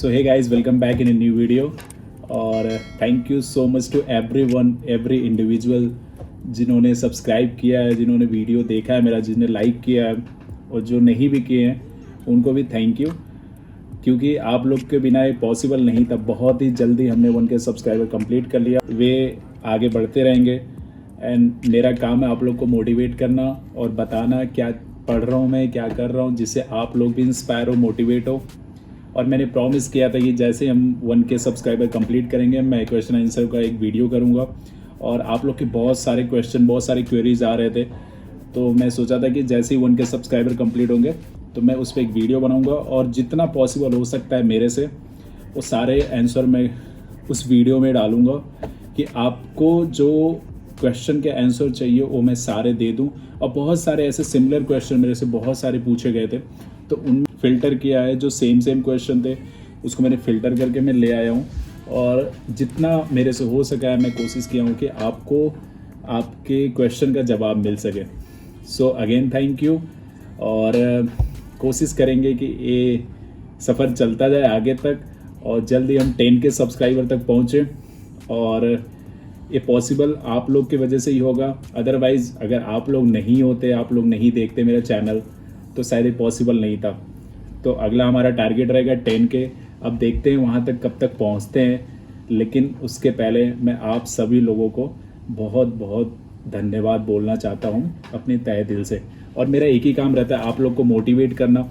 So hey guys, welcome back in a new video. और thank you so much to everyone, every individual जिन्होंने subscribe किया है, जिन्होंने video देखा है मेरा, जिन्होंने लाइक किया है, और जो नहीं भी किए हैं उनको भी थैंक यू, क्योंकि आप लोग के बिना ये पॉसिबल नहीं था। बहुत ही जल्दी हमने 1K सब्सक्राइबर कंप्लीट कर लिया। वे आगे बढ़ते रहेंगे एंड मेरा काम है आप लोग को मोटिवेट करना और बताना क्या पढ़ रहा हूँ मैं, क्या कर रहा हूँ, जिससे आप लोग भी इंस्पायर हो, मोटिवेट हो। और मैंने प्रॉमिस किया था कि जैसे हम 1K सब्सक्राइबर कंप्लीट करेंगे मैं क्वेश्चन आंसर का एक वीडियो करूँगा। और आप लोग के बहुत सारे क्वेश्चन, बहुत सारे क्वेरीज आ रहे थे, तो मैं सोचा था कि जैसे ही 1K सब्सक्राइबर कंप्लीट होंगे तो मैं उस पर एक वीडियो बनाऊँगा और जितना पॉसिबल हो सकता है मेरे से वो सारे आंसर मैं उस वीडियो में डालूँगा कि आपको जो क्वेश्चन के आंसर चाहिए वो मैं सारे दे दूं। और बहुत सारे ऐसे सिमिलर क्वेश्चन मेरे से बहुत सारे पूछे गए थे, तो उन फिल्टर किया है। जो सेम क्वेश्चन थे उसको मैंने फ़िल्टर करके मैं ले आया हूँ, और जितना मेरे से हो सका है मैं कोशिश किया हूँ कि आपको आपके क्वेश्चन का जवाब मिल सके। सो अगेन थैंक यू, और कोशिश करेंगे कि ये सफ़र चलता जाए आगे तक और जल्दी हम 10K सब्सक्राइबर तक पहुँचें। और ये पॉसिबल आप लोग की वजह से ही होगा, अदरवाइज़ अगर आप लोग नहीं होते, आप लोग नहीं देखते मेरा चैनल, तो शायद ये पॉसिबल नहीं था। तो अगला हमारा टारगेट रहेगा 10K। अब देखते हैं वहाँ तक कब तक पहुँचते हैं, लेकिन उसके पहले मैं आप सभी लोगों को बहुत बहुत धन्यवाद बोलना चाहता हूँ अपने तहे दिल से। और मेरा एक ही काम रहता है आप लोग को मोटिवेट करना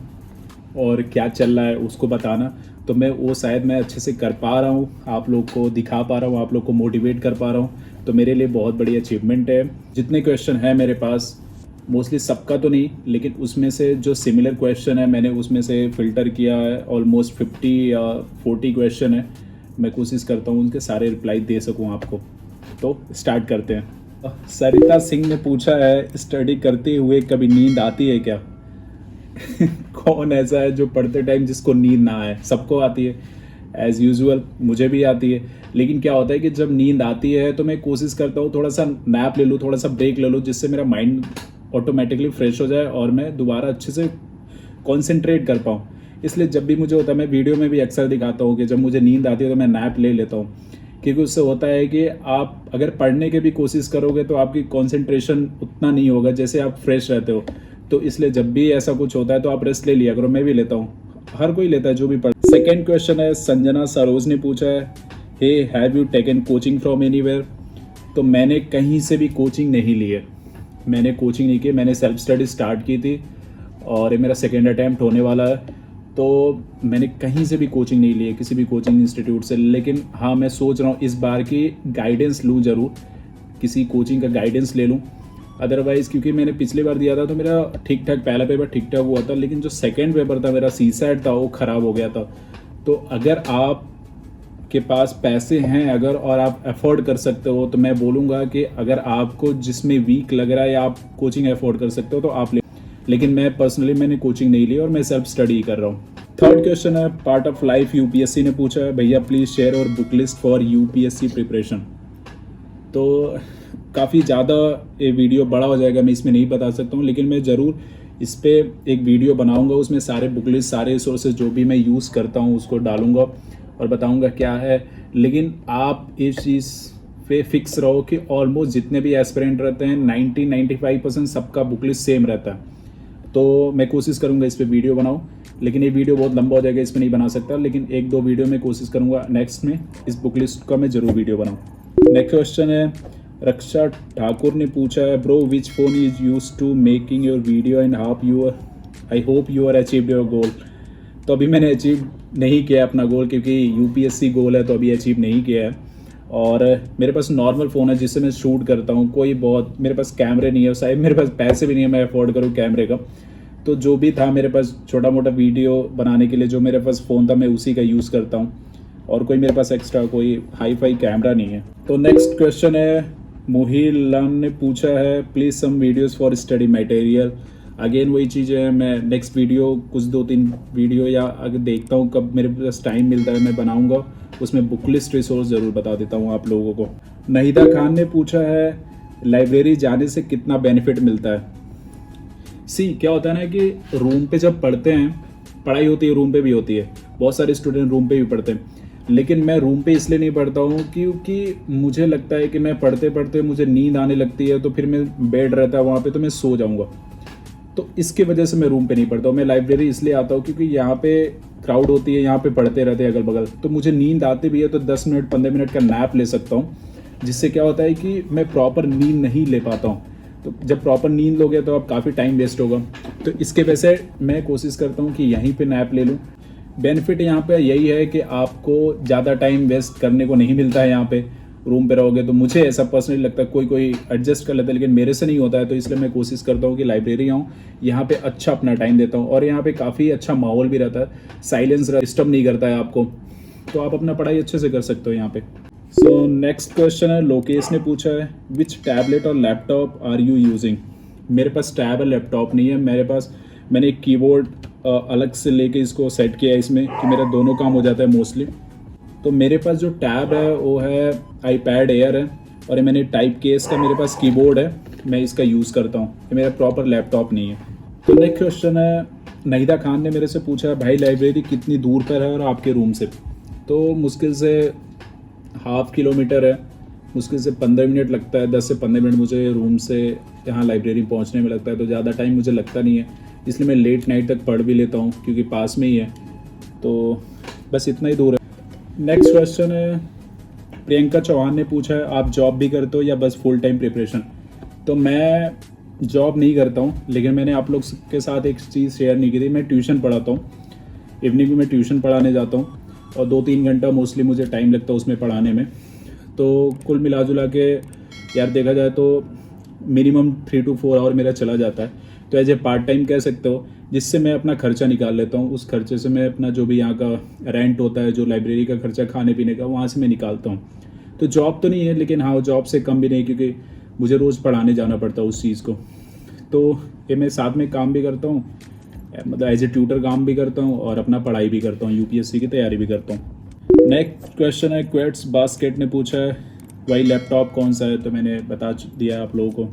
और क्या चल रहा है उसको बताना। तो मैं शायद मैं अच्छे से कर पा रहा हूँ, आप लोग को दिखा पा रहा हूँ, आप लोग को मोटिवेट कर पा रहा हूँ, तो मेरे लिए बहुत बड़ी अचीवमेंट है। जितने क्वेश्चन है मेरे पास, मोस्टली सबका तो नहीं, लेकिन उसमें से जो सिमिलर क्वेश्चन है मैंने उसमें से फ़िल्टर किया है। ऑलमोस्ट 50 या 40 क्वेश्चन है। मैं कोशिश करता हूँ उनके सारे रिप्लाई दे सकूँ आपको। तो स्टार्ट करते हैं। सरिता सिंह ने पूछा है, स्टडी करते हुए कभी नींद आती है क्या? कौन ऐसा है जो पढ़ते टाइम जिसको नींद ना आए? सबको आती है, एज़ यूजुअल मुझे भी आती है। लेकिन क्या होता है कि जब नींद आती है तो मैं कोशिश करता हूँ थोड़ा सा नैप ले लूँ, थोड़ा सा ब्रेक ले लूँ, जिससे मेरा माइंड ऑटोमेटिकली फ्रेश हो जाए और मैं दोबारा अच्छे से कॉन्सेंट्रेट कर पाऊँ। इसलिए जब भी मुझे होता है, मैं वीडियो में भी अक्सर दिखाता हूँ कि जब मुझे नींद आती है तो मैं नैप ले लेता हूँ, क्योंकि उससे होता है कि आप अगर पढ़ने की भी कोशिश करोगे तो आपकी कॉन्सेंट्रेशन उतना नहीं होगा जैसे आप फ्रेश रहते हो। तो इसलिए जब भी ऐसा कुछ होता है तो आप रेस्ट ले लिया करो। मैं भी लेता हूँ, हर कोई लेता है जो भी पढ़। सेकेंड क्वेश्चन है, संजना सरोज ने पूछा है, hey have you taken coaching from anywhere? तो मैंने कहीं से भी कोचिंग नहीं ली है, मैंने कोचिंग नहीं की, मैंने सेल्फ स्टडी स्टार्ट की थी और ये मेरा सेकेंड अटैम्प्ट होने वाला है। तो मैंने कहीं से भी कोचिंग नहीं ली है, किसी भी कोचिंग इंस्टीट्यूट से। लेकिन हाँ, मैं सोच रहा हूँ इस बार की गाइडेंस लूँ ज़रूर, किसी कोचिंग का गाइडेंस ले लूँ। अदरवाइज़ क्योंकि मैंने पिछली बार दिया था तो मेरा ठीक ठाक, पहला पेपर ठीक ठाक हुआ था, लेकिन जो सेकेंड पेपर था मेरा सीसैट था वो ख़राब हो गया था। तो अगर आप के पास पैसे हैं अगर, और आप अफोर्ड कर सकते हो, तो मैं बोलूँगा कि अगर आपको जिसमें वीक लग रहा है या आप कोचिंग अफोर्ड कर सकते हो तो आप ले। लेकिन मैं पर्सनली मैंने कोचिंग नहीं ली और मैं सेल्फ स्टडी कर रहा हूँ। थर्ड क्वेश्चन है, पार्ट ऑफ लाइफ यूपीएससी ने पूछा है, भैया प्लीज़ शेयर और book list for UPSC preparation. तो काफ़ी ज़्यादा ये वीडियो बड़ा हो जाएगा, मैं इसमें नहीं बता सकता हूँ, लेकिन मैं ज़रूर इस पर एक वीडियो बनाऊँगा, उसमें सारे बुक लिस्ट, सारे सोर्सेज जो भी मैं यूज़ करता हूँ उसको डालूँगा और बताऊँगा क्या है। लेकिन आप इस चीज़ पे फिक्स रहो कि ऑलमोस्ट जितने भी एस्पिरेंट रहते हैं 90-95% सबका बुक लिस्ट सेम रहता है। तो मैं कोशिश करूँगा इस पर वीडियो बनाऊँ, लेकिन ये वीडियो बहुत लंबा हो जाएगा, इस पर नहीं बना सकता। लेकिन 1-2 वीडियो में कोशिश करूँगा नेक्स्ट में इस बुक लिस्ट का मैं ज़रूर वीडियो बनाऊँ। नेक्स्ट क्वेश्चन है, रक्षा ठाकुर ने पूछा है, bro which phone is use to making your video and I hope you are achieved your goal. तो अभी मैंने अचीव नहीं किया अपना गोल, क्योंकि यूपीएससी गोल है, तो अभी अचीव नहीं किया है। और मेरे पास नॉर्मल फ़ोन है जिससे मैं शूट करता हूँ, कोई बहुत मेरे पास कैमरे नहीं है, शायद मेरे पास पैसे भी नहीं है मैं अफोर्ड करूँ कैमरे का। तो जो भी था मेरे पास छोटा मोटा वीडियो बनाने के लिए जो मेरे पास फ़ोन था मैं उसी का यूज़ करता हूँ, और कोई मेरे पास एक्स्ट्रा कोई हाई फाई कैमरा नहीं है। तो नेक्स्ट क्वेश्चन है, मोहिल लान ने पूछा है, please some videos for study material. Again वही चीज़ है, मैं नेक्स्ट वीडियो कुछ 2-3 वीडियो या अगर देखता हूँ कब मेरे पास टाइम मिलता है मैं बनाऊँगा, उसमें बुक लिस्ट रिसोर्स ज़रूर बता देता हूँ आप लोगों को। नहिदा खान ने पूछा है, लाइब्रेरी जाने से कितना बेनिफिट मिलता है? क्या होता है ना कि रूम पे जब पढ़ते हैं, पढ़ाई होती है रूम पे भी होती है, बहुत सारे स्टूडेंट रूम पे भी पढ़ते हैं, लेकिन मैं रूम पे इसलिए नहीं पढ़ता हूँ क्योंकि मुझे लगता है कि मैं पढ़ते पढ़ते मुझे नींद आने लगती है, तो फिर मैं बेड रहता है वहाँ पे तो मैं सो जाऊँगा, तो इसकी वजह से मैं रूम पे नहीं पढ़ता हूँ। मैं लाइब्रेरी इसलिए आता हूँ क्योंकि यहाँ पे क्राउड होती है, यहाँ पे पढ़ते रहते हैं अगल बगल, तो मुझे नींद आती भी है तो 10 मिनट 15 मिनट का नैप ले सकता हूँ, जिससे क्या होता है कि मैं प्रॉपर नींद नहीं ले पाता हूँ। तो जब प्रॉपर नींद लोगे तो अब काफ़ी टाइम वेस्ट होगा, तो इसके वजह से मैं कोशिश करता हूँ कि यहीं पे नैप ले लूँ। बेनिफिट यहाँ पे यही है कि आपको ज़्यादा टाइम वेस्ट करने को नहीं मिलता है यहाँ पे, रूम पे रहोगे तो मुझे ऐसा पर्सनली लगता है, कोई एडजस्ट कर लेता है लेकिन मेरे से नहीं होता है, तो इसलिए मैं कोशिश करता हूँ कि लाइब्रेरी आऊँ, यहाँ पे अच्छा अपना टाइम देता हूँ, और यहाँ पे काफ़ी अच्छा माहौल भी रहता है, साइलेंस डिस्टर्ब नहीं करता है आपको, तो आप अपना पढ़ाई अच्छे से कर सकते हो यहाँ पे। सो नेक्स्ट क्वेश्चन है, लोकेश ने पूछा है, विच टैबलेट और लैपटॉप आर यू यूजिंग। मेरे पास टैब और लैपटॉप नहीं है, मेरे पास मैंने एक कीबोर्ड अलग से लेके इसको सेट किया है इसमें कि मेरा दोनों काम हो जाता है मोस्टली। तो मेरे पास जो टैब है वो है आईपैड एयर है, और ये मैंने टाइप केस का मेरे पास कीबोर्ड है, मैं इसका यूज़ करता हूँ, ये मेरा प्रॉपर लैपटॉप नहीं है। तो नेक्स्ट क्वेश्चन है, नहीदा खान ने मेरे से पूछा, भाई लाइब्रेरी कितनी दूर पर है और आपके रूम से। तो मुश्किल से 1/2 किलोमीटर है, मुश्किल से 15 मिनट लगता है, 10 से 15 मिनट मुझे रूम से यहाँ लाइब्रेरी पहुँचने में लगता है, तो ज़्यादा टाइम मुझे लगता नहीं है, इसलिए मैं लेट नाइट तक पढ़ भी लेता हूँ क्योंकि पास में ही है, तो बस इतना ही दूर है। नेक्स्ट क्वेश्चन है, प्रियंका चौहान ने पूछा है, आप जॉब भी करते हो या बस फुल टाइम प्रिपरेशन। तो मैं जॉब नहीं करता हूँ, लेकिन मैंने आप लोग के साथ एक चीज़ शेयर नहीं की थी, मैं ट्यूशन पढ़ाता हूँ, इवनिंग में मैं ट्यूशन पढ़ाने जाता हूँ, और 2-3 घंटा मोस्टली मुझे टाइम लगता है उसमें पढ़ाने में। तो कुल मिला जुला के यार देखा जाए तो मिनिमम 3 to 4 आवर मेरा चला जाता है, तो एज ए पार्ट टाइम कह सकते हो, जिससे मैं अपना खर्चा निकाल लेता हूँ। उस खर्चे से मैं अपना जो भी यहाँ का रेंट होता है, जो लाइब्रेरी का खर्चा, खाने पीने का, वहाँ से मैं निकालता हूँ। तो जॉब तो नहीं है, लेकिन हाँ जॉब से कम भी नहीं, क्योंकि मुझे रोज़ पढ़ाने जाना पड़ता है उस चीज़ को। तो ये मैं साथ में काम भी करता हूँ, मतलब एज ए ट्यूटर काम भी करता हूँ और अपना पढ़ाई भी करता हूँ, यूपीएससी की तैयारी भी करता हूँ। नेक्स्ट क्वेश्चन है, क्वेट्स बास्केट ने पूछा है, भाई लैपटॉप कौन सा है। तो मैंने बता दिया आप लोगों को।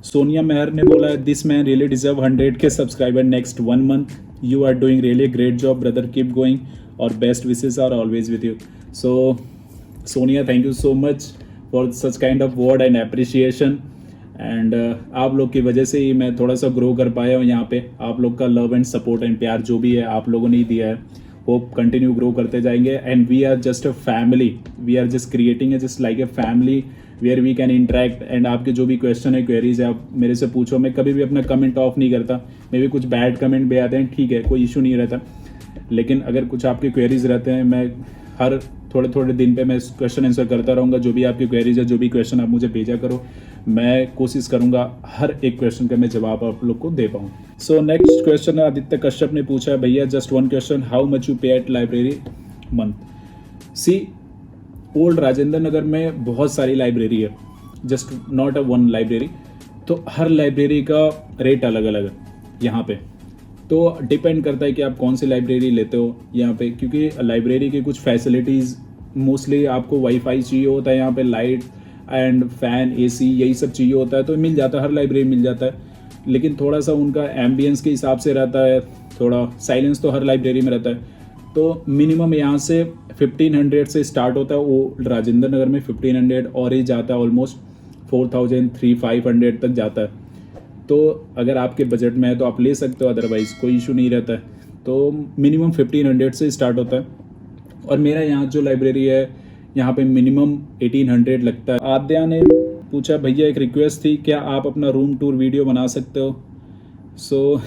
सोनिया मेहर ने बोला है, this man really deserve 100K subscriber next 1 month, you are doing really great job brother, keep going, और best wishes are always with you. So Sonia, thank you so much for such kind of word and appreciation, and आप लोग की वजह से ही मैं थोड़ा सा grow कर पाया हूँ यहाँ पे। आप लोग का लव एंड सपोर्ट एंड प्यार जो भी है आप लोगों ने ही दिया है, होप कंटिन्यू ग्रो करते जाएंगे, and we are just a family, we are just creating a just like a family where we can interact. And आपके जो भी क्वेश्चन है, क्वेरीज है, आप मेरे से पूछो, मैं कभी भी अपना कमेंट ऑफ नहीं करता। मे भी कुछ बैड कमेंट भी आते हैं, ठीक है, कोई इशू नहीं रहता, लेकिन अगर कुछ आपके क्वेरीज रहते हैं, मैं हर थोड़े थोड़े दिन पे मैं क्वेश्चन आंसर करता रहूँगा। जो भी आपकी क्वेरीज है, जो भी क्वेश्चन आप मुझे भेजा करो, मैं कोशिश करूँगा हर एक क्वेश्चन का मैं जवाब आप लोग को दे पाऊँ। सो नेक्स्ट क्वेश्चन है, आदित्य कश्यप ने पूछा है, भैया just 1 question, how much you पे एट लाइब्रेरी मंथ। सी, ओल्ड राजेंद्र नगर में बहुत सारी लाइब्रेरी है, just not a one library, तो हर लाइब्रेरी का रेट अलग अलग है यहाँ पे। तो डिपेंड करता है कि आप कौन सी लाइब्रेरी लेते हो यहाँ पे, क्योंकि लाइब्रेरी की कुछ फैसिलिटीज़, मोस्टली आपको वाईफाई चाहिए होता है यहाँ पे, लाइट एंड फैन, एसी, यही सब चाहिए होता है, तो मिल जाता है, हर लाइब्रेरी मिल जाता है, लेकिन थोड़ा सा उनका एम्बियंस के हिसाब से रहता है, थोड़ा साइलेंस तो हर लाइब्रेरी में रहता है। तो मिनिमम यहाँ से 1500 से स्टार्ट होता है, वो राजेंद्र नगर में 1500 और ही जाता है, ऑलमोस्ट 4000-3500 तक जाता है। तो अगर आपके बजट में है तो आप ले सकते हो, अदरवाइज़ कोई इशू नहीं रहता है। तो मिनिमम 1500 से स्टार्ट होता है, और मेरा यहाँ जो लाइब्रेरी है यहाँ पे मिनिमम 1800 लगता है। आद्या ने पूछा, भैया एक रिक्वेस्ट थी, क्या आप अपना रूम टूर वीडियो बना सकते हो। सो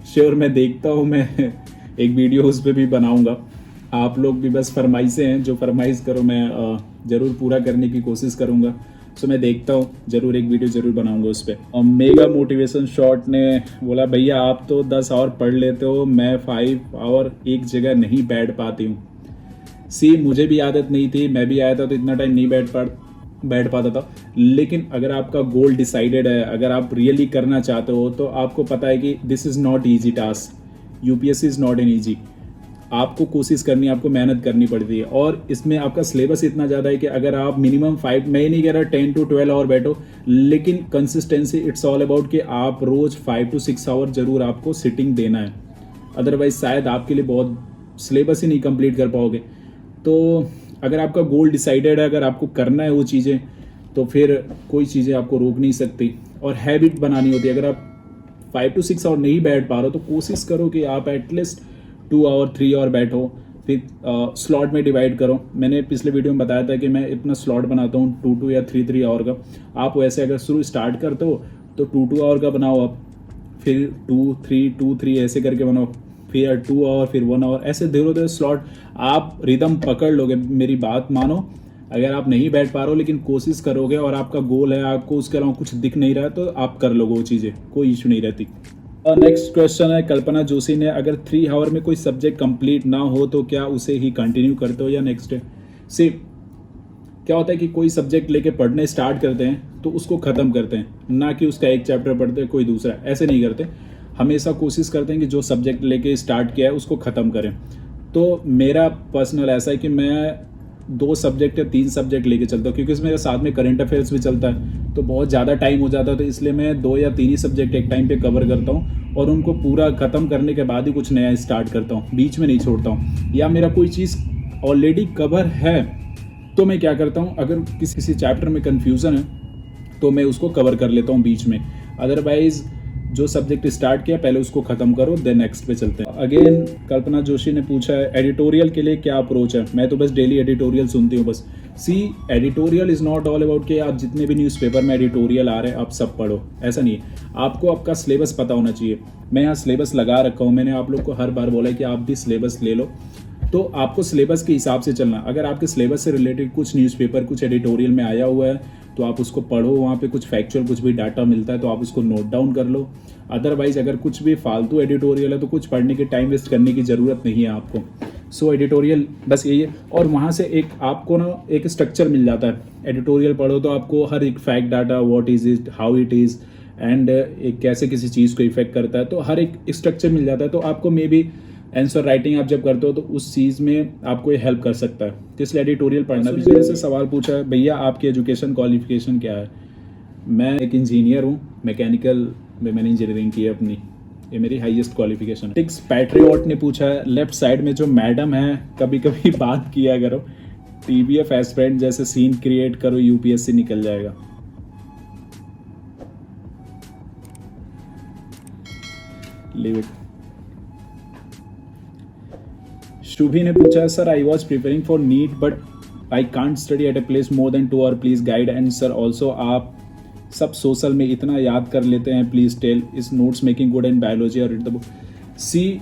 श्योर, मैं देखता हूँ, मैं एक वीडियो उस पर भी बनाऊँगा। आप लोग भी बस फरमाइशें हैं, जो फरमाइश करो मैं ज़रूर पूरा करने की कोशिश करूँगा। सो मैं देखता हूँ, ज़रूर एक वीडियो ज़रूर बनाऊंगा उस पर। और मेगा मोटिवेशन शॉट ने बोला, भैया आप तो 10 आवर पढ़ लेते हो, मैं 5 आवर एक जगह नहीं बैठ पाती हूँ। सी, मुझे भी आदत नहीं थी, मैं भी आया था तो इतना टाइम नहीं बैठ पाता था, लेकिन अगर आपका गोल डिसाइडेड है, अगर आप रियली करना चाहते हो, तो आपको पता है कि this is not easy task, UPSC is not an easy. आपको कोशिश करनी है, आपको मेहनत करनी पड़ती है, और इसमें आपका सिलेबस इतना ज़्यादा है कि अगर आप मिनिमम 5, मैं ही नहीं कह रहा 10 to 12 आवर बैठो, लेकिन कंसिस्टेंसी, इट्स ऑल अबाउट कि आप रोज़ 5 to 6 आवर जरूर आपको सिटिंग देना है। अदरवाइज शायद आपके लिए बहुत सिलेबस ही नहीं कंप्लीट कर पाओगे। तो अगर आपका गोल डिसाइडेड है, अगर आपको करना है वो चीज़ें, तो फिर कोई चीज़ें आपको रोक नहीं सकती। और हैबिट बनानी होती है। अगर आप 5 to 6 आवर नहीं बैठ पा रहे हो तो कोशिश करो कि आप एटलीस्ट 2 आवर 3 आवर बैठो, फिर स्लॉट में डिवाइड करो। मैंने पिछले वीडियो में बताया था कि मैं इतना स्लॉट बनाता हूँ 2 या 3 आवर का। आप वैसे अगर शुरू स्टार्ट करते हो तो 2 आवर का बनाओ आप, फिर 2 3 ऐसे करके बनाओ, फिर 2 आवर, फिर 1 आवर, ऐसे धीरे धीरे स्लॉट आप रिदम पकड़ लोगे। मेरी बात मानो, अगर आप नहीं बैठ पा रहे हो लेकिन कोशिश करोगे और आपका गोल है, आपको उसके अलावा कुछ दिख नहीं रहा है, तो आप कर लोगे वो चीज़ें, कोई इशू नहीं रहती। और नेक्स्ट क्वेश्चन है कल्पना जोशी ने, अगर 3 आवर में कोई सब्जेक्ट कंप्लीट ना हो तो क्या उसे ही कंटिन्यू करते हो या नेक्स्ट डे? सी क्या होता है कि कोई सब्जेक्ट लेके पढ़ने स्टार्ट करते हैं तो उसको ख़त्म करते हैं, ना कि उसका एक चैप्टर पढ़ते हैं कोई दूसरा, ऐसे नहीं करते। हमेशा कोशिश करते हैं कि जो सब्जेक्ट लेके स्टार्ट किया है उसको ख़त्म करें। तो मेरा पर्सनल ऐसा है कि मैं 2 सब्जेक्ट या 3 सब्जेक्ट लेके चलता हूँ, क्योंकि इसमें मेरे साथ में करंट अफेयर्स भी चलता है, तो बहुत ज़्यादा टाइम हो जाता है। तो इसलिए मैं 2 या 3 ही सब्जेक्ट एक टाइम पे कवर करता हूँ और उनको पूरा ख़त्म करने के बाद ही कुछ नया स्टार्ट करता हूँ, बीच में नहीं छोड़ता हूँ। या मेरा कोई चीज़ ऑलरेडी कवर है तो मैं क्या करता हूँ, अगर किसी चैप्टर में कन्फ्यूज़न है तो मैं उसको कवर कर लेता हूँ बीच में। अदरवाइज जो सब्जेक्ट स्टार्ट किया पहले उसको खत्म करो, देन नेक्स्ट पे चलते हैं। अगेन कल्पना जोशी ने पूछा है एडिटोरियल के लिए क्या अप्रोच है? मैं तो बस डेली एडिटोरियल सुनती हूँ बस। See editorial is not all about कि आप जितने भी न्यूज़पेपर में एडिटोरियल आ रहे हैं आप सब पढ़ो, ऐसा नहीं है। आपको आपका सिलेबस पता होना चाहिए। मैं यहाँ सिलेबस लगा रखा हूँ, मैंने आप लोग को हर बार बोला है कि आप भी सिलेबस ले लो, तो आपको सिलेबस के हिसाब से चलना। अगर आपके सिलेबस से रिलेटेड कुछ न्यूज़पेपर कुछ एडिटोरियल में आया हुआ है तो आप उसको पढ़ो, वहाँ पे कुछ फैक्चुअल कुछ भी डाटा मिलता है तो आप उसको नोट डाउन कर लो। अदरवाइज अगर कुछ भी फालतू एडिटोरियल है तो कुछ पढ़ने के टाइम वेस्ट करने की ज़रूरत नहीं है आपको। सो एडिटोरियल बस यही है। और वहाँ से एक आपको ना एक स्ट्रक्चर मिल जाता है। एडिटोरियल पढ़ो तो आपको हर एक fact data, what is it, how it is, and कैसे किसी चीज़ को इफेक्ट करता है, तो हर एक स्ट्रक्चर मिल जाता है। तो आपको मे बी आंसर राइटिंग आप जब करते हो तो उस चीज़ में आपको ये हेल्प कर सकता है। तो इसलिए एडिटोरियल पढ़ना भी जैसे सवाल पूछा है, भैया आपकी एजुकेशन क्वालिफिकेशन क्या है? मैं एक इंजीनियर हूँ, मैकेनिकल में मैंने इंजीनियरिंग की है अपनी, ये मेरी हाईएस्ट क्वालिफिकेशन। टिक्स पैट्रियट ने पूछा है लेफ्ट साइड में जो मैडम है कभी कभी बात किया करो, TBF एस्पिरेंट जैसे सीन क्रिएट करो, UPSC निकल जाएगा। Leave it. शुभी ने पूछा है sir I was preparing for NEET but I can't study at a place more than 2 hour, please guide. And sir also आप सब सोशल में इतना याद कर लेते हैं, please tell is notes making good in biology और रीड द बुक। सी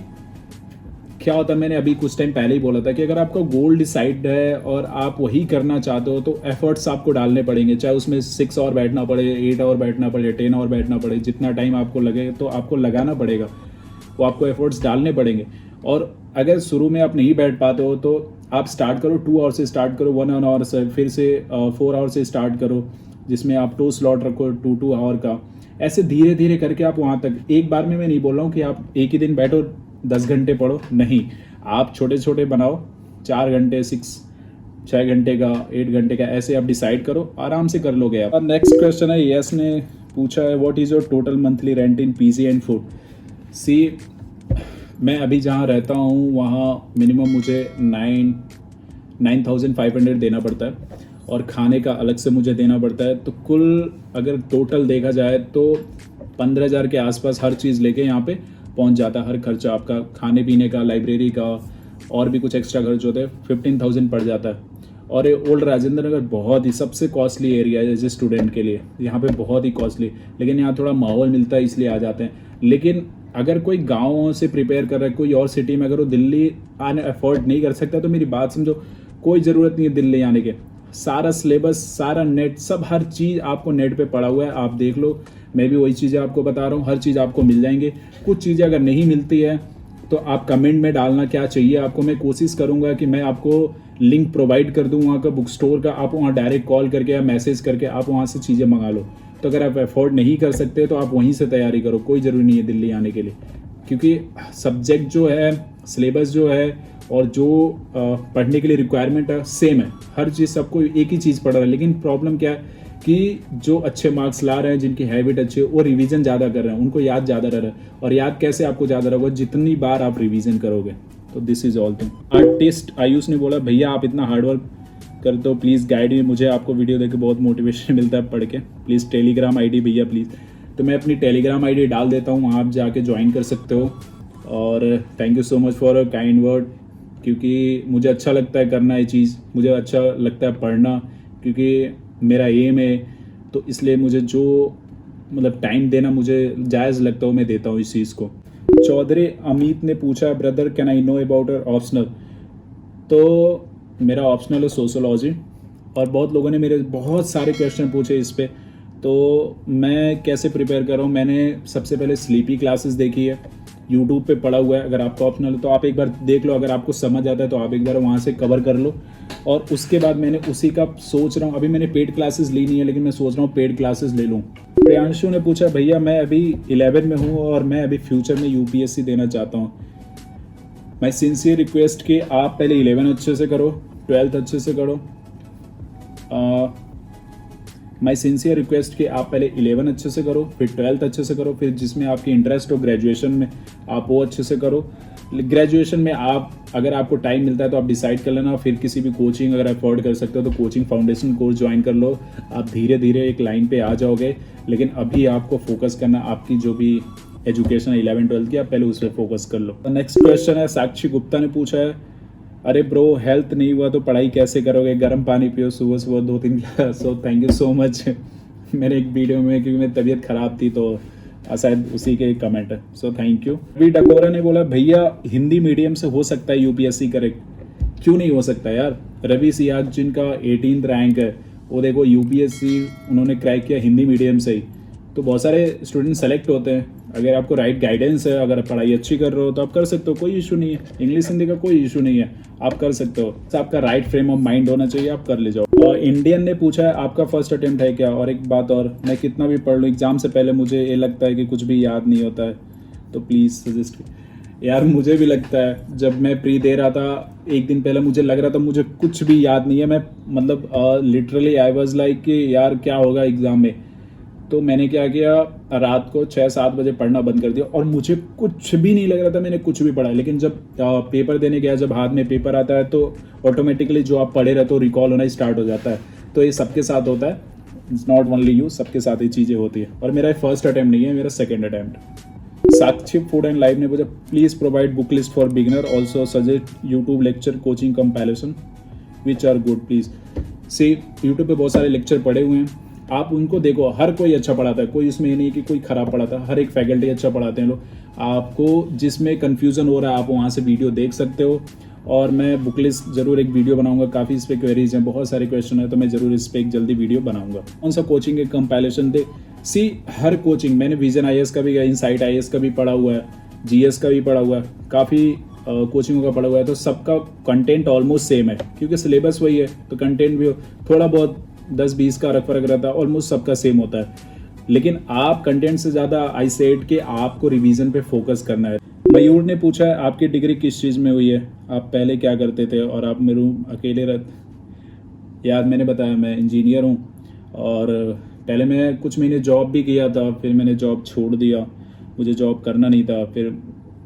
क्या होता है, मैंने अभी कुछ टाइम पहले ही बोला था कि अगर आपका गोल डिसाइड है और आप वही करना चाहते हो तो एफर्ट्स आपको डालने पड़ेंगे, चाहे उसमें 6 आवर बैठना पड़े, 8 आवर बैठना पड़े, 10 आवर बैठना पड़े, जितना टाइम आपको लगे तो आपको लगाना पड़ेगा, वो आपको एफर्ट्स डालने पड़ेंगे। और अगर शुरू में आप नहीं बैठ पाते हो तो आप स्टार्ट करो 2 आवर से, स्टार्ट करो 1 आवर से, फिर से 4 आवर से स्टार्ट करो, जिसमें आप 2 स्लॉट रखो 2 आवर का। ऐसे धीरे धीरे करके आप वहाँ तक, एक बार में मैं नहीं बोल रहा हूँ कि आप एक ही दिन बैठो 10 घंटे पढ़ो, नहीं, आप छोटे छोटे बनाओ, 4 घंटे 6 घंटे का, 8 घंटे का, ऐसे आप डिसाइड करो, आराम से कर लोगे आप। नेक्स्ट क्वेश्चन है यस ने पूछा है what is your total monthly rent in PG and food? See मैं अभी जहाँ रहता हूँ वहाँ मिनिमम मुझे 9,500 देना पड़ता है और खाने का अलग से मुझे देना पड़ता है। तो कुल अगर टोटल देखा जाए तो 15,000 के आसपास हर चीज़ लेके यहाँ पे पहुँच जाता है। हर खर्चा आपका खाने पीने का, लाइब्रेरी का और भी कुछ एक्स्ट्रा खर्च होते हैं, 15,000 पड़ जाता है। और ये ओल्ड राजेंद्र नगर बहुत ही सबसे कॉस्टली एरिया है एज स्टूडेंट के लिए, यहाँ पे बहुत ही कॉस्टली, लेकिन यहाँ थोड़ा माहौल मिलता है इसलिए आ जाते हैं। लेकिन अगर कोई गाँव से प्रिपेयर कर रहा है, कोई और सिटी में, अगर वो दिल्ली आने अफोर्ड नहीं कर सकता तो मेरी बात समझो, कोई ज़रूरत नहीं है दिल्ली आने के। सारा सिलेबस, सारा नेट, सब हर चीज़ आपको नेट पे पड़ा हुआ है, आप देख लो। मैं भी वही चीज़ें आपको बता रहा हूँ, हर चीज़ आपको मिल जाएंगे। कुछ चीज़ें अगर नहीं मिलती है तो आप कमेंट में डालना क्या चाहिए आपको, मैं कोशिश करूँगा कि मैं आपको लिंक प्रोवाइड कर दूँ वहाँ का बुक स्टोर का, आप वहाँ डायरेक्ट कॉल करके या मैसेज करके आप वहाँ से चीज़ें मंगा लो। तो अगर आप अफोर्ड नहीं कर सकते तो आप वहीं से तैयारी करो, कोई ज़रूरी नहीं है दिल्ली आने के लिए, क्योंकि सब्जेक्ट जो है, सिलेबस जो है और जो पढ़ने के लिए रिक्वायरमेंट है सेम है, हर चीज़ सबको एक ही चीज़ पढ़ रहा है। लेकिन प्रॉब्लम क्या है कि जो अच्छे मार्क्स ला रहे हैं, जिनकी हैबिट अच्छी है, वो रिवीजन ज़्यादा कर रहे हैं, उनको याद ज़्यादा रह रहा है। और याद कैसे आपको ज़्यादा रहेगा? जितनी बार आप रिवीजन करोगे। तो this is all thing. Artist Ayush ने बोला भैया आप इतना हार्डवर्क करते हो, प्लीज़ गाइड मी, मुझे आपको वीडियो देख के बहुत मोटिवेशन मिलता है पढ़ के, प्लीज़ टेलीग्राम आईडी भैया प्लीज़। तो मैं अपनी टेलीग्राम आईडी डाल देता हूँ, वहाँ आप जाके ज्वाइन कर सकते हो। और thank you so much for a kind word, क्योंकि मुझे अच्छा लगता है करना ये चीज़, मुझे अच्छा लगता है पढ़ना, क्योंकि मेरा एम है। तो इसलिए मुझे जो मतलब टाइम देना मुझे जायज़ लगता है वो मैं देता हूँ इस चीज़ को। चौधरी अमित ने पूछा brother can I know about your optional. तो मेरा ऑप्शनल है सोशोलॉजी, और बहुत लोगों ने मेरे बहुत सारे क्वेश्चन पूछे इस पे। तो मैं कैसे प्रिपेयर कर रहा हूँ, मैंने सबसे पहले स्लीपी क्लासेस देखी है, यूट्यूब पे पढ़ा हुआ है। अगर आपका ऑप्शनल है तो आप एक बार देख लो, अगर आपको समझ आता है तो आप एक बार वहाँ से कवर कर लो। और उसके बाद मैंने उसी का सोच रहा हूँ, अभी मैंने पेड क्लासेस ली नहीं है, लेकिन मैं सोच रहा हूँ पेड क्लासेस ले लूँ। प्रियांशु ने पूछा भैया मैं अभी 11 में हूँ और मैं अभी फ्यूचर में यूपीएससी देना चाहता हूँ। माई सिंसियर रिक्वेस्ट कि आप पहले 11 अच्छे से करो, 12th अच्छे से करो। माई सिंसियर रिक्वेस्ट कि आप पहले 11 अच्छे से करो, फिर 12th अच्छे से करो, फिर जिसमें आपकी इंटरेस्ट हो ग्रेजुएशन में आप वो अच्छे से करो। ग्रेजुएशन में आप अगर आपको टाइम मिलता है तो आप डिसाइड कर लेना, फिर किसी भी कोचिंग अगर अफोर्ड कर सकते हो तो कोचिंग फाउंडेशन कोर्स ज्वाइन कर लो। आप धीरे धीरे एक लाइन पे आ जाओगे, लेकिन अभी आपको फोकस करना आपकी जो भी एजुकेशन है 11-12 की, आप पहले उस पर फोकस कर लो। नेक्स्ट क्वेश्चन है साक्षी गुप्ता ने पूछा है अरे ब्रो हेल्थ नहीं हुआ तो पढ़ाई कैसे करोगे, गर्म पानी पियो सुबह सुबह 2-3 गिलास। सो थैंक यू सो मच। मेरे एक वीडियो में, क्योंकि मेरी तबीयत खराब थी तो शायद उसी के कमेंट है, सो थैंक यू। अभी डकोरा ने बोला भैया हिंदी मीडियम से हो सकता है यूपीएससी करेक्ट। क्यों नहीं हो सकता यार? रवि सियाग जिनका 18th रैंक है, वो देखो यूपीएससी उन्होंने क्रैक किया हिंदी मीडियम से ही। तो बहुत सारे स्टूडेंट सेलेक्ट होते हैं। अगर आपको राइट गाइडेंस है, अगर पढ़ाई अच्छी कर रहे हो तो आप कर सकते हो, कोई इशू नहीं है। इंग्लिश हिंदी का कोई इशू नहीं है, आप कर सकते हो। तो आपका राइट फ्रेम ऑफ माइंड होना चाहिए, आप कर ले जाओ। और इंडियन ने पूछा है आपका फर्स्ट अटेम्प्ट है क्या? और एक बात और, मैं कितना भी पढ़ लूँ एग्जाम से पहले मुझे ये लगता है कि कुछ भी याद नहीं होता है, तो प्लीज़ सजेस्ट यार। मुझे भी लगता है, जब मैं प्री दे रहा था एक दिन पहले मुझे लग रहा था मुझे कुछ भी याद नहीं है। मैं मतलब लिटरली आई वाज लाइक कि यार क्या होगा एग्ज़ाम में। तो मैंने क्या किया, रात को 6-7 बजे पढ़ना बंद कर दिया और मुझे कुछ भी नहीं लग रहा था मैंने कुछ भी पढ़ा। लेकिन जब पेपर देने गया, जब हाथ में पेपर आता है तो ऑटोमेटिकली जो आप पढ़े रहते हो रिकॉल होना स्टार्ट हो जाता है। तो ये सबके साथ होता है, इट्स नॉट ओनली यू, सबके साथ ये चीज़ें होती है। और मेरा फर्स्ट अटैम्प्ट नहीं है, मेरा second attempt. Sakshi food and life ने मुझे please provide book list for beginner, also suggest YouTube lecture coaching comparison which are good please. See YouTube पे बहुत सारे लेक्चर पड़े हुए हैं, आप उनको देखो। हर कोई अच्छा पढ़ाता है, कोई इसमें नहीं कि कोई ख़राब पढ़ाता है, हर एक फैकल्टी अच्छा पढ़ाते हैं लोग। आपको जिसमें कन्फ्यूज़न हो रहा है आप वहाँ से वीडियो देख सकते हो। और मैं बुक लिस्ट ज़रूर एक वीडियो बनाऊंगा, काफ़ी इस पर क्वेरीज हैं, बहुत सारे क्वेश्चन है, तो मैं ज़रूर इस पर एक जल्दी वीडियो बनाऊंगा। कौन सा कोचिंग के कंपैरिजन दे? सी हर कोचिंग, मैंने विजन आईएएस का भी किया, इनसाइट आईएएस का भी पढ़ा हुआ है, जीएस का भी पढ़ा हुआ है, काफ़ी कोचिंगों का पढ़ा हुआ है। तो सबका कंटेंट ऑलमोस्ट सेम है, क्योंकि सिलेबस वही है, तो कंटेंट भी थोड़ा बहुत 10-20 का फर्क रहता है, ऑलमोस्ट सबका सेम होता है। लेकिन आप कंटेंट से ज़्यादा आई सेड के आपको रिवीजन पे फोकस करना है। मयूर ने पूछा है आपकी डिग्री किस चीज़ में हुई है, आप पहले क्या करते थे और आप मेरे अकेले रहते? यार मैंने बताया मैं इंजीनियर हूँ, और पहले मैं कुछ महीने जॉब भी किया था, फिर मैंने जॉब छोड़ दिया, मुझे जॉब करना नहीं था। फिर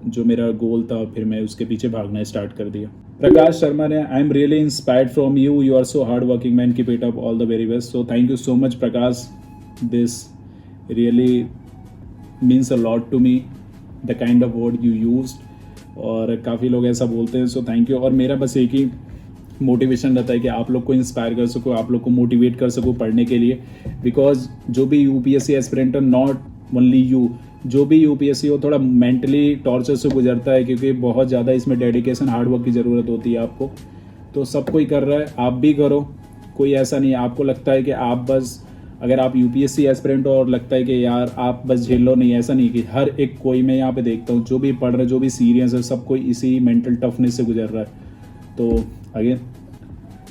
जो मेरा गोल था फिर मैं उसके पीछे भागना स्टार्ट कर दिया। प्रकाश शर्मा ने I am really inspired from you, you are so hard working man, keep it up, all the very best. So thank you so much Prakash, this really means a lot to me, the kind of word you used. और काफ़ी लोग ऐसा बोलते हैं, सो thank you. और मेरा बस एक ही मोटिवेशन रहता है कि आप लोग को इंस्पायर कर सकूँ, आप लोग को मोटिवेट कर सकूँ पढ़ने के लिए। बिकॉज जो भी UPSC aspirant, not only you, जो भी यूपीएससी हो थोड़ा मेंटली टॉर्चर से गुजरता है, क्योंकि बहुत ज़्यादा इसमें डेडिकेशन हार्डवर्क की ज़रूरत होती है आपको। तो सब कोई कर रहा है, आप भी करो, कोई ऐसा नहीं है। आपको लगता है कि आप बस, अगर आप यूपीएससी एस्पिरेंट हो और लगता है कि यार आप बस झेल लो, नहीं, ऐसा नहीं। कि हर एक कोई, मैं यहाँ पे देखता हूँ जो भी पढ़ रहा है, जो भी सीरियस है, सब कोई इसी मेंटल टफनेस से गुजर रहा है। तो अगेन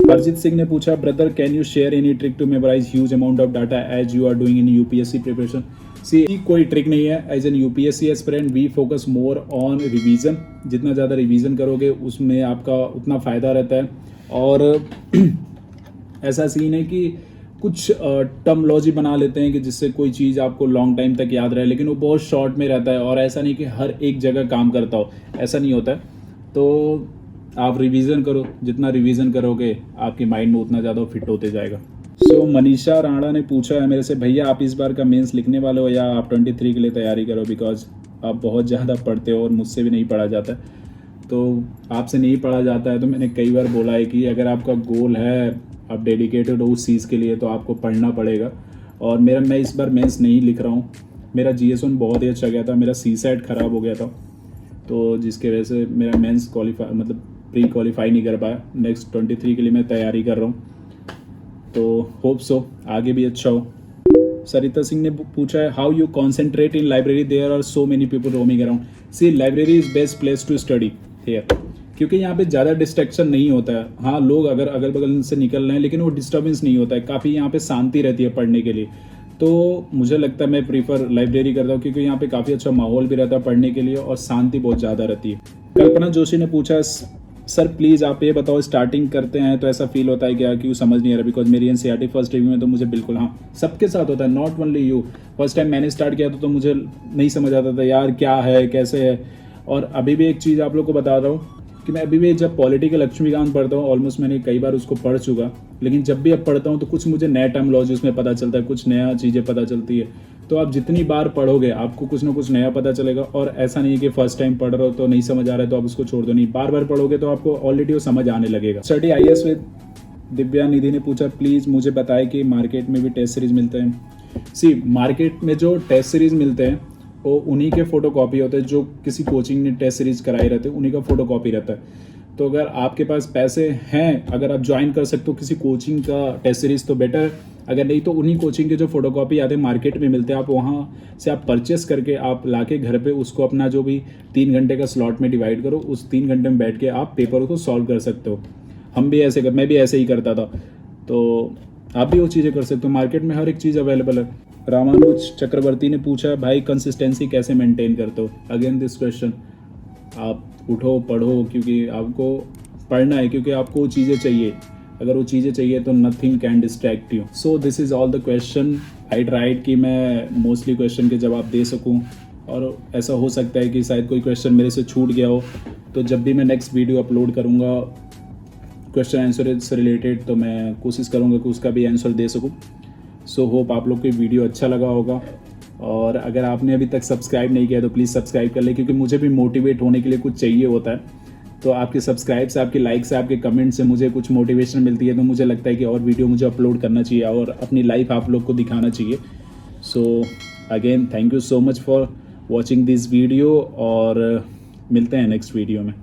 अरिजीत सिंह ने पूछा brother can you share any trick to memorize huge amount of data as you are doing in UPSC preparation? See कोई ट्रिक नहीं है। As an UPSC aspirant we focus more on revision. जितना ज़्यादा revision करोगे उसमें आपका उतना फ़ायदा रहता है। और ऐसा सीन है कि कुछ टर्मोलॉजी बना लेते हैं कि जिससे कोई चीज़ आपको लॉन्ग टाइम तक याद रहे, लेकिन वो बहुत शॉर्ट में रहता है और ऐसा नहीं कि हर एक जगह काम करता हो, ऐसा नहीं होता है। तो आप रिवीजन करो, जितना रिवीजन करोगे आपके माइंड में उतना ज़्यादा फिट होते जाएगा। सो मनीषा राणा ने पूछा है मेरे से, भैया आप इस बार का मेंस लिखने वाले हो या आप 23 के लिए तैयारी करो, बिकॉज आप बहुत ज़्यादा पढ़ते हो और मुझसे भी नहीं पढ़ा जाता है। तो आपसे नहीं पढ़ा जाता है तो मैंने कई बार बोला है कि अगर आपका गोल है, आप डेडिकेटेड हो उस चीज़ के लिए, तो आपको पढ़ना पड़ेगा। और मैं इस बार मेंस नहीं लिख रहा हूँ। मेरा GS1 बहुत ही अच्छा गया था, मेरा CSAT ख़राब हो गया था, तो जिसके वजह से मेरा मेंस क्वालिफाई मतलब प्री क्वालिफाई नहीं कर पाया। नेक्स्ट 23 के लिए मैं तैयारी कर रहा हूँ, तो होप सो आगे भी अच्छा हो। सरिता सिंह ने पूछा है, how you concentrate in library, there are so many people roaming around. See, library is best place to study here, क्योंकि यहाँ पे ज़्यादा डिस्ट्रैक्शन नहीं होता है। हाँ, लोग अगर अगल बगल से निकल रहे हैं लेकिन वो डिस्टर्बेंस नहीं होता है, काफ़ी यहाँ पे शांति रहती है पढ़ने के लिए। तो मुझे लगता है मैं प्रीफर लाइब्रेरी करता हूँ, क्योंकि यहाँ पे काफ़ी अच्छा माहौल भी रहता है पढ़ने के लिए और शांति बहुत ज़्यादा रहती है। कल्पना जोशी ने पूछा, सर प्लीज़ आप ये बताओ, स्टार्टिंग करते हैं तो ऐसा फील होता है क्या, क्यों समझ नहीं आ रहा, बिकॉज मेरी NCERT फर्स्ट रिव्यू में तो मुझे बिल्कुल, हाँ सबके साथ होता है, not only you. First time मैंने स्टार्ट किया तो मुझे नहीं समझ आता था यार क्या है कैसे है। और अभी भी एक चीज़ आप लोग को बता रहा हूँ कि मैं अभी भी जब पॉलिटिकल लक्ष्मीकांत पढ़ता हूँ, ऑलमोस्ट मैंने कई बार उसको पढ़ चुका, लेकिन जब भी अब पढ़ता हूँ तो कुछ मुझे नया टर्मोलॉजी उसमें पता चलता है, कुछ नया चीज़ें पता चलती है। तो आप जितनी बार पढ़ोगे आपको कुछ ना कुछ नया पता चलेगा। और ऐसा नहीं है कि फर्स्ट टाइम पढ़ रहे हो तो नहीं समझ आ रहा है तो आप उसको छोड़ दो, नहीं, बार बार पढ़ोगे तो आपको ऑलरेडी वो समझ आने लगेगा। स्टडी IAS विद दिव्या निधि ने पूछा, प्लीज़ मुझे बताएं कि मार्केट में भी टेस्ट सीरीज मिलते हैं। सी, मार्केट में जो टेस्ट सीरीज मिलते हैं वो उन्हीं के फोटो कॉपी होते हैं, जो किसी कोचिंग ने टेस्ट सीरीज कराए रहते हैं उन्हीं का फोटो कॉपी रहता है। तो अगर आपके पास पैसे हैं, अगर आप ज्वाइन कर सकते हो किसी कोचिंग का टेस्ट सीरीज तो बेटर, अगर नहीं तो उन्हीं कोचिंग के जो फोटोकॉपी आते हैं मार्केट में मिलते हैं, आप वहाँ से आप परचेस करके आप लाके घर पे उसको अपना जो भी 3 घंटे का स्लॉट में डिवाइड करो, उस 3 घंटे में बैठ के आप पेपर को सॉल्व कर सकते हो। मैं भी ऐसे ही करता था, तो आप भी वो चीज़ें कर सकते हो। मार्केट में हर एक चीज़ अवेलेबल है। रामानुज चक्रवर्ती ने पूछा, भाई कंसिस्टेंसी कैसे मेंटेन करते हो। अगेन दिस क्वेश्चन, आप उठो पढ़ो, क्योंकि आपको पढ़ना है, क्योंकि आपको वो चीज़ें चाहिए। अगर वो चीज़ें चाहिए तो nothing can distract you. So this is all the question. I tried कि मैं मोस्टली क्वेश्चन के जवाब दे सकूं, और ऐसा हो सकता है कि शायद कोई क्वेश्चन मेरे से छूट गया हो, तो जब भी मैं नेक्स्ट वीडियो अपलोड करूँगा क्वेश्चन आंसर से रिलेटेड, तो मैं कोशिश करूँगा कि उसका भी आंसर दे सकूँ। सो होप आप लोग को वीडियो अच्छा लगा होगा, और अगर आपने अभी तक सब्सक्राइब नहीं किया तो प्लीज़ सब्सक्राइब कर ले, क्योंकि मुझे भी मोटिवेट होने के लिए कुछ चाहिए होता है। तो आपके सब्सक्राइब से, आपके लाइक से, आपके कमेंट से मुझे कुछ मोटिवेशन मिलती है, तो मुझे लगता है कि और वीडियो मुझे अपलोड करना चाहिए और अपनी लाइफ आप लोग को दिखाना चाहिए। So again thank you so much for watching this video, और मिलते हैं नेक्स्ट वीडियो में।